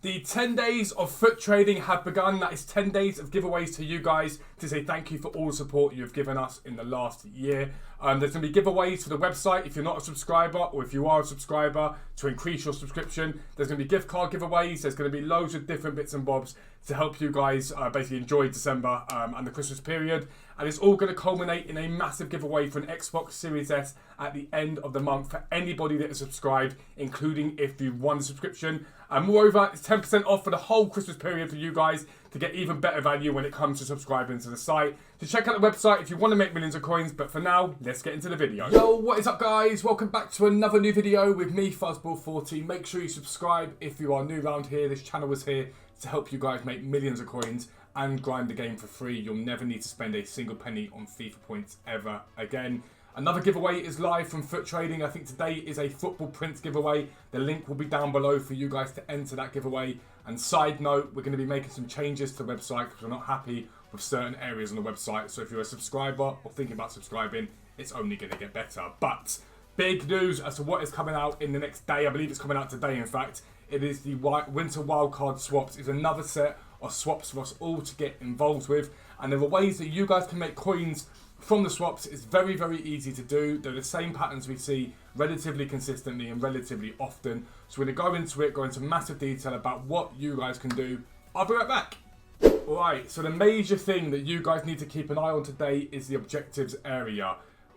The 10 days of FUT Trading have begun. That is 10 days of giveaways to you guys to say thank you for all the support you have given us in the last year. There's going to be giveaways for the website if you're not a subscriber, or if you are a subscriber to increase your subscription. There's going to be gift card giveaways. There's going to be loads of different bits and bobs to help you guys basically enjoy December and the Christmas period. And it's all going to culminate in a massive giveaway for an Xbox Series S at the end of the month for anybody that is subscribed, including if you've won the subscription. And moreover, it's 10% off for the whole Christmas period for you guys to get even better value when it comes to subscribing to the site. So check out the website if you want to make millions of coins. But for now, let's get into the video. Yo, what is up guys? Welcome back to another new video with me, Fuzzball14. Make sure you subscribe if you are new around here. This channel is here to help you guys make millions of coins and grind the game for free. You'll never need to spend a single penny on FIFA points ever again. Another giveaway is live from FUT Trading. I think today is a football prints giveaway. The link will be down below for you guys to enter that giveaway. And side note, we're going to be making some changes to the website because we're not happy with certain areas on the website. So if you're a subscriber or thinking about subscribing, it's only going to get better. But big news as to what is coming out in the next day. I believe it's coming out today, in fact. It is the Winter Wildcard swaps. It's another set of swaps for us all to get involved with. And there are ways that you guys can make coins from the swaps. It's very, very easy to do. They're the same patterns we see relatively consistently and relatively often. So we're going to go into it, go into massive detail about what you guys can do. I'll be right back. Alright, so the major thing that you guys need to keep an eye on today is the objectives area.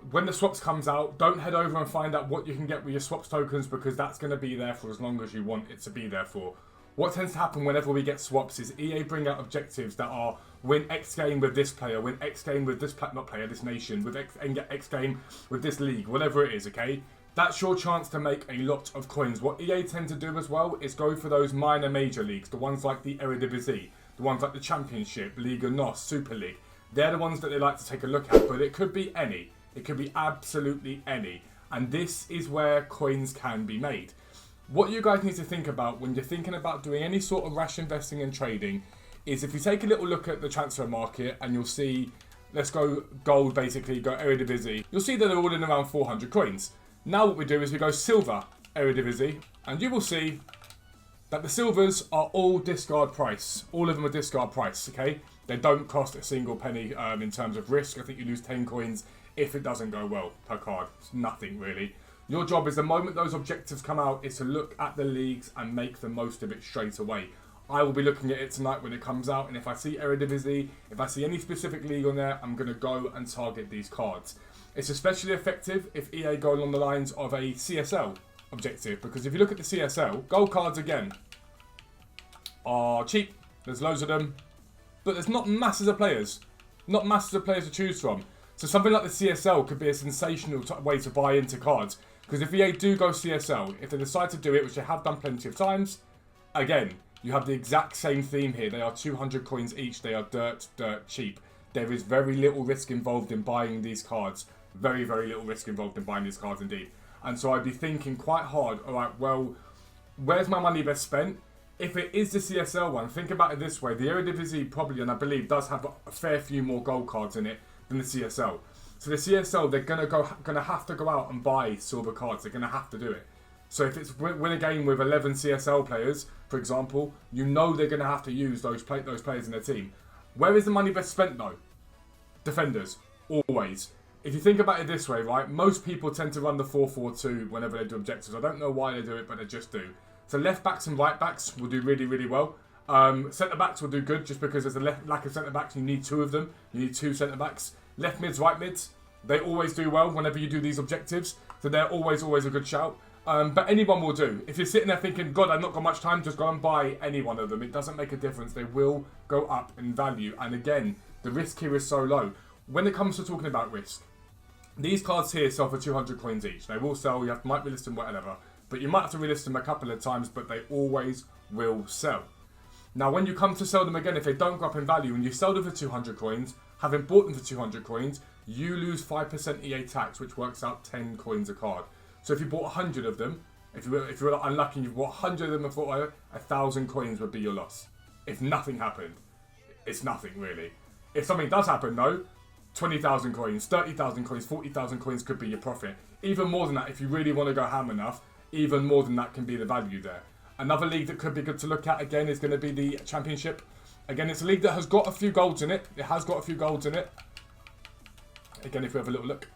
When the swaps comes out, don't head over and find out what you can get with your swaps tokens, because that's going to be there for as long as you want it to be there for. What tends to happen whenever we get swaps is EA bring out objectives that are win X game with this player, win X game with this this nation, with and get X game with this league, whatever it is, okay? That's your chance to make a lot of coins. What EA tend to do as well is go for those minor major leagues, the ones like the Eredivisie, the ones like the Championship, Liga NOS, Super League. They're the ones that they like to take a look at, but it could be any. It could be absolutely any. And this is where coins can be made. What you guys need to think about when you're thinking about doing any sort of rash investing and trading is if you take a little look at the transfer market and you'll see, let's go gold basically, go Eredivisie, you'll see that they're all in around 400 coins. Now what we do is we go silver Eredivisie, and you will see that the silvers are all discard price. All of them are discard price, okay? They don't cost a single penny in terms of risk. I think you lose 10 coins if it doesn't go well per card. It's nothing really. Your job is the moment those objectives come out is to look at the leagues and make the most of it straight away. I will be looking at it tonight when it comes out, and if I see Eredivisie, if I see any specific league on there, I'm going to go and target these cards. It's especially effective if EA go along the lines of a CSL objective, because if you look at the CSL, gold cards again are cheap. There's loads of them, but there's not masses of players. Not masses of players to choose from. So something like the CSL could be a sensational way to buy into cards. Because if EA do go CSL, if they decide to do it, which they have done plenty of times, again, you have the exact same theme here. They are 200 coins each. They are dirt cheap. There is very little risk involved in buying these cards. Very, very little risk involved in buying these cards indeed. And so I'd be thinking quite hard, alright, well, where's my money best spent? If it is the CSL one, think about it this way. The Eredivisie probably, and I believe, does have a fair few more gold cards in it than the CSL. So the CSL, they're gonna have to go out and buy silver cards. They're gonna have to do it. So if it's win a game with 11 CSL players, for example, you know they're gonna have to use those players in their team. Where is the money best spent though? Defenders, always. If you think about it this way, right? Most people tend to run the 4-4-2 whenever they do objectives. I don't know why they do it, but they just do. So left backs and right backs will do really, really well. Centre backs will do good just because there's a lack of centre backs. You need two of them. You need two centre backs. Left mids, right mids, they always do well whenever you do these objectives. So they're always a good shout. But anyone will do. If you're sitting there thinking, God, I've not got much time, just go and buy any one of them. It doesn't make a difference. They will go up in value. And again, the risk here is so low. When it comes to talking about risk, these cards here sell for 200 coins each. They will sell. You might relist them, whatever. But you might have to relist them a couple of times, but they always will sell. Now, when you come to sell them again, if they don't go up in value and you sell them for 200 coins, having bought them for 200 coins, you lose 5% EA tax, which works out 10 coins a card. So if you bought 100 of them, if you're unlucky and you've bought 100 of them and thought 1,000 coins would be your loss. If nothing happened, it's nothing really. If something does happen though, 20,000 coins, 30,000 coins, 40,000 coins could be your profit. Even more than that, if you really want to go ham enough, even more than that can be the value there. Another league that could be good to look at, again, is going to be the Championship. Again, it's a league that has got a few golds in it. It has got a few golds in it. Again, if we have a little look.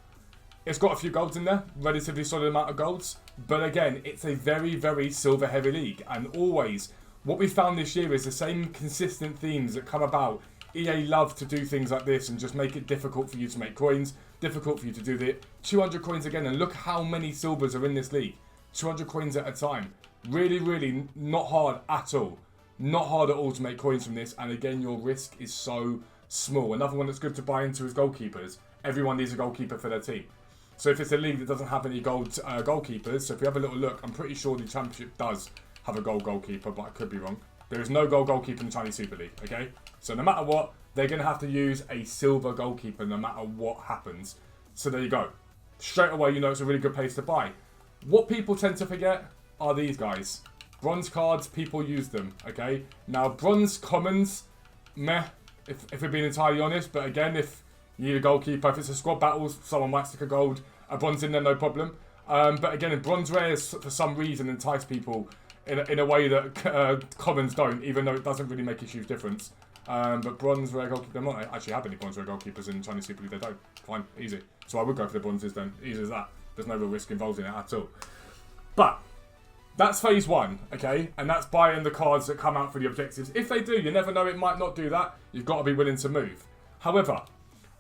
It's got a few golds in there. Relatively solid amount of golds. But again, it's a very, very silver-heavy league. And always, what we found this year is the same consistent themes that come about. EA love to do things like this and just make it difficult for you to make coins. Difficult for you to do the 200 coins again. And look how many silvers are in this league. 200 coins at a time. Really, really not hard at all. Not hard at all to make coins from this. And again, your risk is so small. Another one that's good to buy into is goalkeepers. Everyone needs a goalkeeper for their team. So if it's a league that doesn't have any goalkeepers, so if we have a little look, I'm pretty sure the Championship does have a goalkeeper, but I could be wrong. There is no goalkeeper in the Chinese Super League, okay? So no matter what, they're going to have to use a silver goalkeeper no matter what happens. So there you go. Straight away, you know it's a really good place to buy. What people tend to forget are these guys. Bronze cards, people use them, okay? Now, bronze commons, meh, if we're being entirely honest. But again, if you need a goalkeeper, if it's a squad battle, someone might stick a bronze in there, no problem. But again, in bronze rares, for some reason, entice people in a way that commons don't, even though it doesn't really make a huge difference. But bronze rare goalkeeper, they don't actually have any bronze rare goalkeepers in Chinese Super League. They don't. Fine, easy. So I would go for the bronzes then. Easy as that. There's no real risk involved in it at all. But that's phase one, okay? And that's buying the cards that come out for the objectives. If they do, you never know, it might not do that. You've got to be willing to move. However,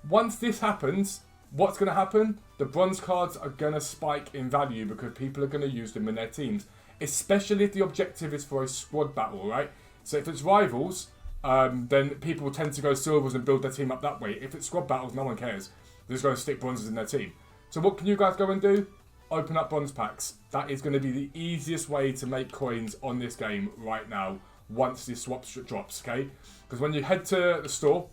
once this happens, what's going to happen? The bronze cards are going to spike in value because people are going to use them in their teams. Especially if the objective is for a squad battle, right? So if it's rivals, then people tend to go silvers and build their team up that way. If it's squad battles, no one cares. They're just going to stick bronzes in their team. So what can you guys go and do? Open up bronze packs. That is going to be the easiest way to make coins on this game right now once the SWAPS drops, okay? Because when you head to the store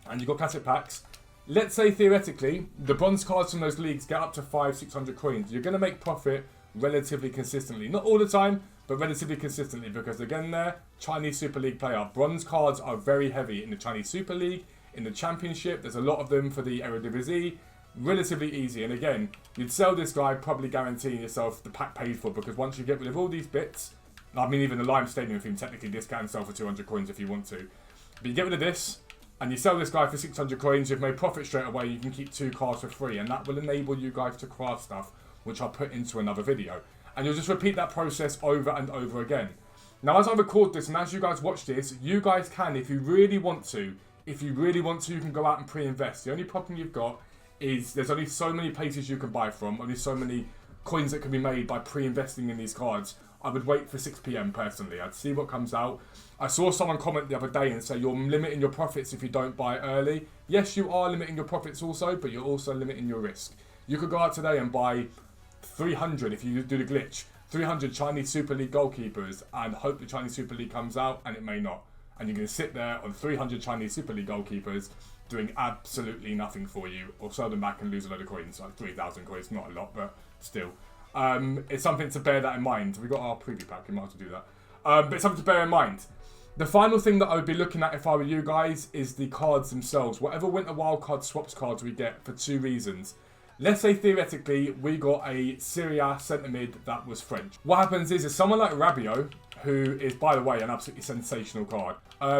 and you've got classic packs, let's say theoretically the bronze cards from those leagues get up to 500-600 coins. You're going to make profit relatively consistently. Not all the time, but relatively consistently, because again there, Chinese Super League player. Bronze cards are very heavy in the Chinese Super League, in the Championship. There's a lot of them for the Eredivisie. Relatively easy. And again, you'd sell this guy probably guaranteeing yourself the pack paid for, because once you get rid of all these bits, I mean even the Lime Stadium theme, technically this can sell for 200 coins if you want to. But you get rid of this, and you sell this guy for 600 coins, you've made profit straight away, you can keep 2 cards for free, and that will enable you guys to craft stuff, which I'll put into another video. And you'll just repeat that process over and over again. Now, as I record this and as you guys watch this, you guys can, if you really want to, you can go out and pre-invest. The only problem you've got is there's only so many places you can buy from, only so many coins that can be made by pre-investing in these cards. I would wait for 6 PM personally. I'd see what comes out. I saw someone comment the other day and say you're limiting your profits if you don't buy early. Yes, you are limiting your profits also, but you're also limiting your risk. You could go out today and buy 300 if you do the glitch. 300 Chinese Super League goalkeepers and hope the Chinese Super League comes out, and it may not. And you're going to sit there on 300 Chinese Super League goalkeepers doing absolutely nothing for you, or sell them back and lose a load of coins, like 3,000 coins, not a lot, but still. It's something to bear that in mind. We got our preview pack, we might as well do that. But it's something to bear in mind. The final thing that I would be looking at if I were you guys is the cards themselves. Whatever Winter Wildcard swaps cards we get, for 2 reasons. Let's say theoretically we got a Serie A centre mid that was French. What happens is someone like Rabiot, who is, by the way, an absolutely sensational card.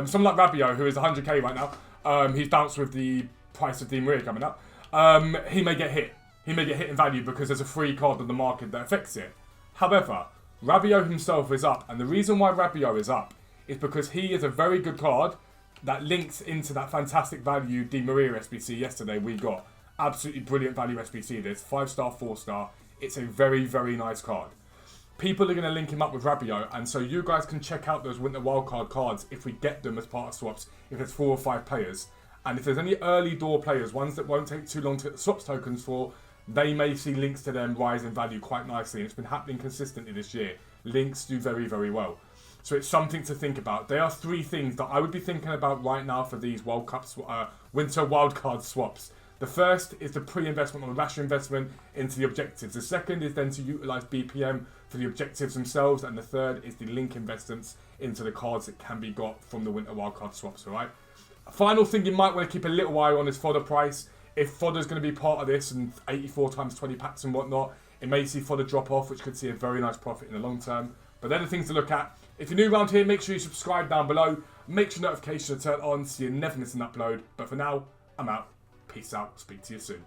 Someone like Rabiot, who is 100k right now, he's bounced with the price of Di Maria coming up. He may get hit. He may get hit in value because there's a free card on the market that affects it. However, Rabiot himself is up, and the reason why Rabiot is up is because he is a very good card that links into that fantastic value Di Maria SBC yesterday we got. Absolutely brilliant value SBC this. 5-star, 4-star. It's a very, very nice card. People are going to link him up with Rabiot, and so you guys can check out those Winter Wildcard cards if we get them as part of swaps, if there's 4 or 5 players. And if there's any early door players, ones that won't take too long to get the swaps tokens for, they may see links to them rise in value quite nicely. And it's been happening consistently this year. Links do very, very well. So it's something to think about. There are 3 things that I would be thinking about right now for these Winter Wildcard swaps. The first is the pre-investment or rash investment into the objectives. The second is then to utilise BPM for the objectives themselves. And the third is the link investments into the cards that can be got from the Winter Wildcard swaps, alright? Final thing you might want to keep a little eye on is fodder price. If fodder's going to be part of this and 84 times 20 packs and whatnot, it may see fodder drop off, which could see a very nice profit in the long term. But they're the things to look at. If you're new around here, make sure you subscribe down below. Make sure notifications are turned on so you never miss an upload. But for now, I'm out. Peace out. Speak to you soon.